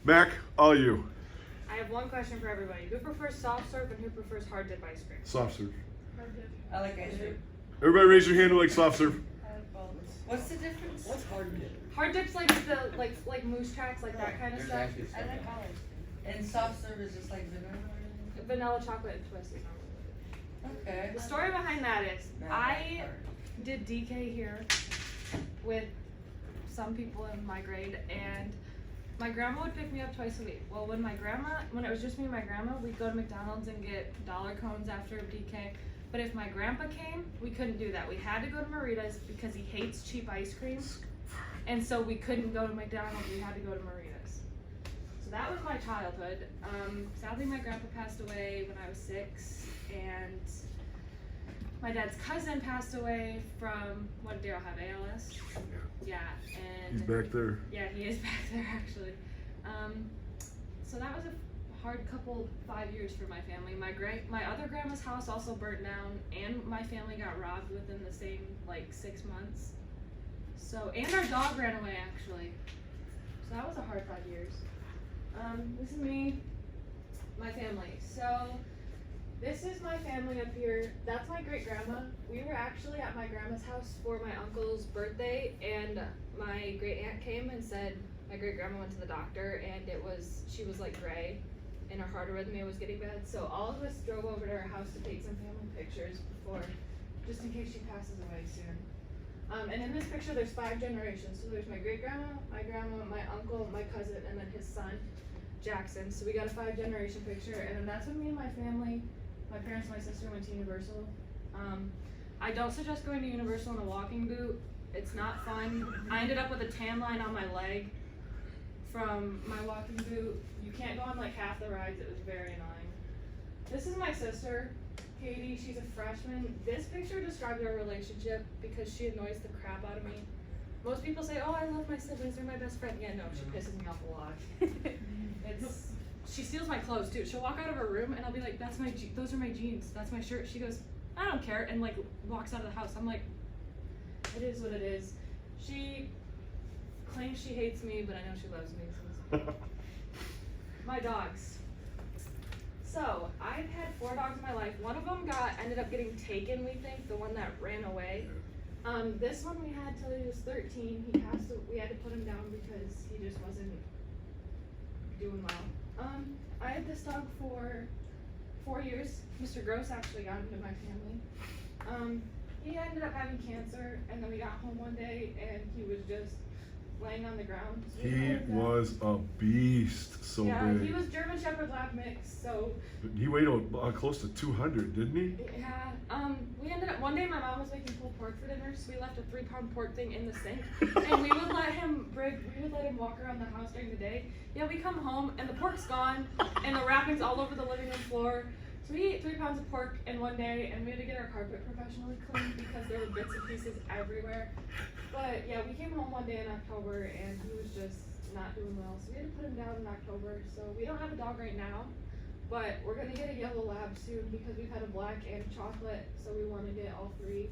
Mac, all you. I have one question for everybody. Who prefers soft serve and who prefers hard dip ice cream? Soft serve. I like ice cream. Everybody raise your hand who likes soft serve. I like both. What's the difference? What's hard dip? Hard dip's like the like moose tracks, like that kind of There's stuff. actually I stuff like in all ice cream. And soft serve is just like vanilla. Vanilla chocolate and twist is not really Okay. good. The story behind that is I did DK here with some people in my grade, and my grandma would pick me up twice a week. Well, when it was just me and my grandma, we'd go to McDonald's and get dollar cones after DK. But if my grandpa came, we couldn't do that. We had to go to Marita's because he hates cheap ice cream. And so we couldn't go to McDonald's, we had to go to Marita's. So that was my childhood. Sadly, my grandpa passed away when I was 6, and my dad's cousin passed away from, what did Daryl have, ALS? Yeah, and He's back there. yeah, he is back there actually. So that was a hard 5 years for my family. My other grandma's house also burnt down, and my family got robbed within the same 6 months. So, and our dog ran away actually. So that was a hard 5 years. This is me, my family. So this is my family up here. That's my great grandma. We were actually at my grandma's house for my uncle's birthday, and my great aunt came and said my great grandma went to the doctor, and she was gray, and her heart arrhythmia was getting bad. So all of us drove over to her house to take some family pictures just in case she passes away soon. And in this picture, there's 5 generations. So there's my great grandma, my uncle, my cousin, and then his son, Jackson. So we got a 5-generation picture, and then that's when me and my family, my parents and my sister, went to Universal. I don't suggest going to Universal in a walking boot. It's not fun. I ended up with a tan line on my leg from my walking boot. You can't go on half the rides. It was very annoying. This is my sister, Katie. She's a freshman. This picture describes our relationship because she annoys the crap out of me. Most people say, oh, I love my siblings, they're my best friend. Yeah, no, she pisses me off a lot. She steals my clothes too. She'll walk out of her room and I'll be like, those are my jeans, that's my shirt. She goes, I don't care, and walks out of the house. I'm like, it is what it is. She claims she hates me, but I know she loves me. My dogs. So, I've had 4 dogs in my life. One of them ended up getting taken, we think, the one that ran away. This one we had till he was 13. We had to put him down because he just wasn't doing well. I had this dog for 4 years. Mr. Gross actually got him to my family. He ended up having cancer, and then we got home one day and he was just laying on the ground. So He was a beast, so big. He was German Shepherd Lab mix, so. He weighed close to 200, didn't he? Yeah, we ended up, one day my mom was making pulled pork for dinner, so we left a 3-pound pork thing in the sink, and we would let him walk around the house during the day. Yeah, we come home, and the pork's gone, and the wrapping's all over the living room floor. So we ate 3 pounds of pork in one day, and we had to get our carpet professionally cleaned because there were bits and pieces everywhere. But yeah, we came home one day in October, and he was just not doing well, so we had to put him down in October. So we don't have a dog right now, but we're gonna get a yellow lab soon because we've had a black and chocolate, so we want to get all 3.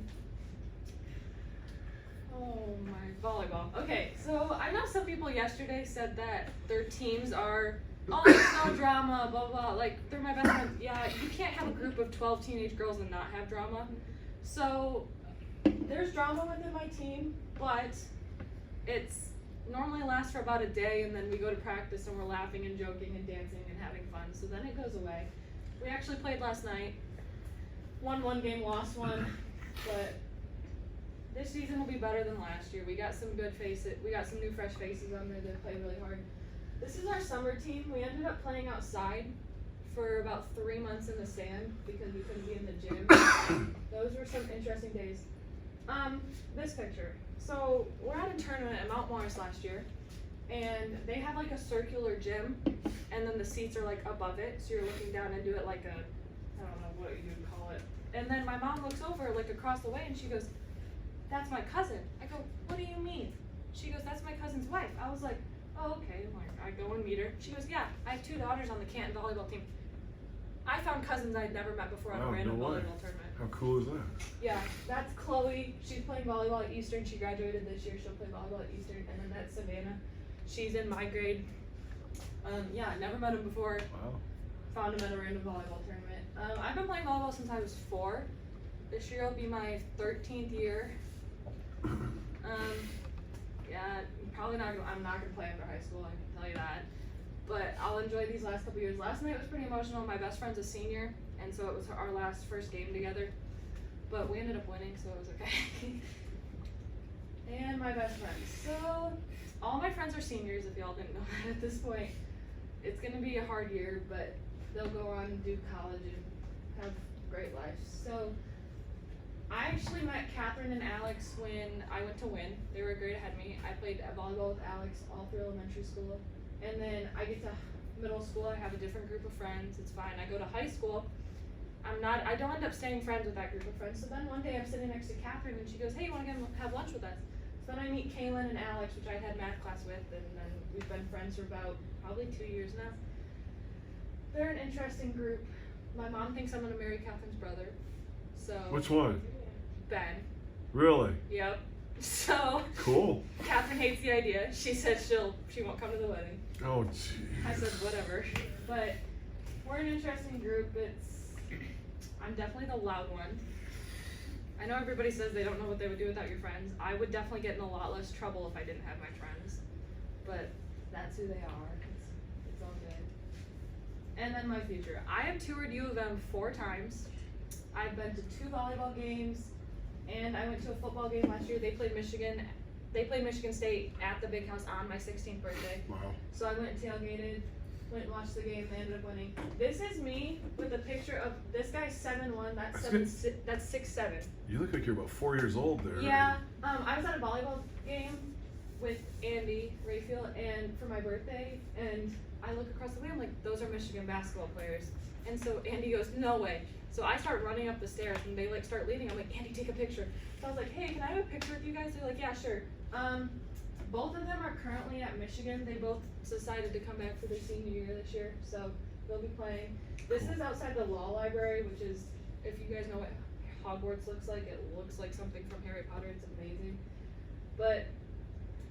Oh my, volleyball. Okay, so I know some people yesterday said that their teams are, oh, there's no drama, blah, blah, they're my best friends. Yeah, you can't have a group of 12 teenage girls and not have drama. So, there's drama within my team, but it's normally lasts for about a day, and then we go to practice and we're laughing and joking and dancing and having fun, so then it goes away. We actually played last night. Won 1 game, lost 1, but this season will be better than last year. We got some good faces, we got some new fresh faces on there that play really hard. This is our summer team. We ended up playing outside for about 3 months in the sand because we couldn't be in the gym. Those were some interesting days. This picture. So we're at a tournament at Mount Morris last year, and they have a circular gym, and then the seats are above it, so you're looking down into it like a, I don't know what you would call it. And then my mom looks over across the way and she goes, that's my cousin. I go, what do you mean? She goes, that's my cousin's wife. I was like, oh, okay. I go and meet her. She goes, yeah, I have 2 daughters on the Canton volleyball team. I found cousins I'd never met before on a random volleyball tournament. How cool is that? Yeah, that's Chloe. She's playing volleyball at Eastern. She graduated this year. She'll play volleyball at Eastern. And then that's Savannah. She's in my grade. Yeah, I never met him before. Wow. Found him at a random volleyball tournament. I've been playing volleyball since I was 4. This year will be my 13th year. Yeah, probably not. I'm not gonna play after high school. I can tell you that. But I'll enjoy these last couple years. Last night was pretty emotional. My best friend's a senior, and so it was our first game together. But we ended up winning, so it was okay. And my best friend. So all my friends are seniors. If y'all didn't know that at this point, it's gonna be a hard year, but they'll go on and do college and have great lives. So I actually met Catherine and Alex when I went to Wynn. They were a grade ahead of me. I played volleyball with Alex all through elementary school. And then I get to middle school, I have a different group of friends. It's fine. I go to high school. I don't end up staying friends with that group of friends. So then one day I'm sitting next to Catherine and she goes, hey, you wanna have lunch with us? So then I meet Kaylin and Alex, which I had math class with, and then we've been friends for about probably 2 years now. They're an interesting group. My mom thinks I'm gonna marry Catherine's brother. So Which one? Ben. Really? Yep. So Cool. Catherine hates the idea. She said she won't come to the wedding. Oh, jeez. I said whatever. But we're an interesting group. I'm definitely the loud one. I know everybody says they don't know what they would do without your friends. I would definitely get in a lot less trouble if I didn't have my friends. But that's who they are. It's all good. And then my future. I have toured U of M 4 times. I've been to 2 volleyball games, and I went to a football game last year. They played Michigan State at the Big House on my 16th birthday. Wow. So I went and tailgated, went and watched the game, they ended up winning. This is me with a picture of this guy's 7'1", that's 6'7". You look like you're about 4 years old there. Yeah, I was at a volleyball game with Andy Rayfield and for my birthday, and I look across the way, I'm like, those are Michigan basketball players. And so Andy goes, no way. So I start running up the stairs and they like start leaving. I'm like, Andy, take a picture. So I was like, hey, can I have a picture with you guys? They're like, yeah, sure. Both of them are currently at Michigan. They both decided to come back for their senior year this year, so they'll be playing. This is outside the law library, which is, if you guys know what Hogwarts looks like, it looks like something from Harry Potter. It's amazing. But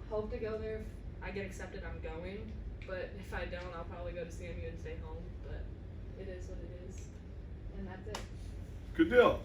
hope to go there. If I get accepted, I'm going. But if I don't, I'll probably go to CMU and stay home. But it is what it is. And that's it. Good deal.